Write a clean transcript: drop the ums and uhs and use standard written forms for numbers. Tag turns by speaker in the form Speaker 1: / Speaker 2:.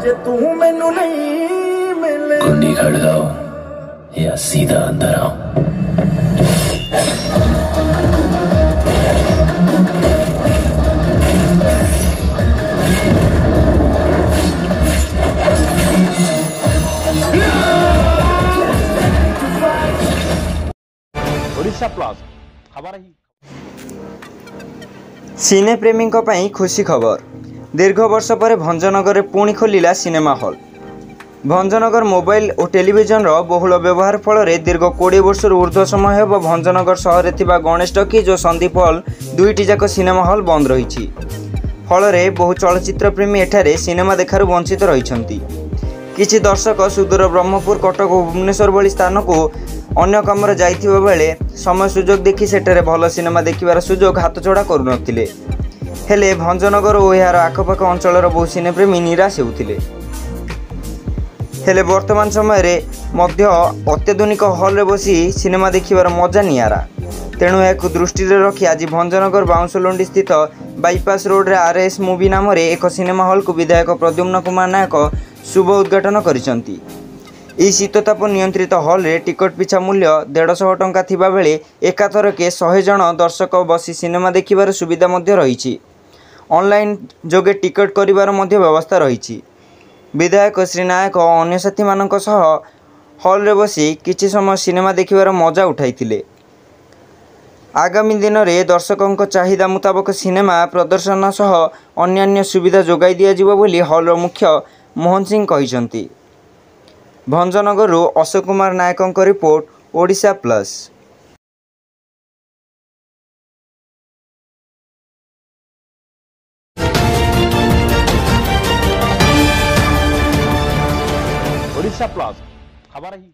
Speaker 1: जे तू मैनू नहीं मिले।
Speaker 2: कुंडी खड़काओ या सीधा अंदर आओ।
Speaker 3: ओडिशा प्लस खबर ही
Speaker 4: सिने प्रेमी खुशी खबर। दीर्घ वर्ष पर भंजनगर पुणी खोलिला सिनेमा हॉल। भंजनगर मोबाइल और टेलीविजन बहुल व्यवहार फल दीर्घ 20 वर्ष ऊर्ध्व समय होब भंजनगर सहर गणेश टकीज और संदीप हॉल दुईटी जाक सिनेमा हॉल बंद रही। फल बहु चलचित्र प्रेमी एठारे सिनेमा देखार वंचित रही। किछि दर्शक सुदूर ब्रह्मपुर कटक और भुवनेश्वर भली स्थान को अन्य काम जाइथिबा बेले समय सुजोग देखि सेठारे भल सिनेमा देखिबार सुजोग हाथ छड़ा करुनथिले। हेले भंजनगर और यार आखपाख अंचल बहु सिनेप्रेमी निराश होउथिले। हेले वर्तमान समय रे मध्य अत्याधुनिक हॉल रे बसी सिनेमा देखिबार मजा नियारा। तेणु एक दृष्टि रखी आज भंजनगर बाउंसलुंडी स्थित बाईपास रोड रे आरएस मूवी नाम एक सिनेमा हॉल को विधायक प्रद्युम्न कुमार नायक शुभ उद्घाटन करिसंती। ई शीतताप नियंत्रित हॉल रे टिकट पिछा मूल्य 150 टंका थिबा बेले एकाथरके 100 जन दर्शक बसी सिनेमा देखिबार सुविधा मध्य रही। ऑनलाइन जोगे टिकट करिबार मध्य व्यवस्था रही। विधायक श्री नायक अन्य साथी मानक सह हॉल रे बसी किछि समय सिनेमा देखिबार मजा उठाइथिले। आगामी दिन में दर्शकों चाहिदा मुताबक सिनेमा प्रदर्शन सह अन्यान्य सुविधा जोगाई दिया जिवो बोली हॉल मुख्य मोहन सिंह कहिसंती। भंजनगर अशोक कुमार नायकों report Odisha plus.
Speaker 3: Odisha plus खबर ही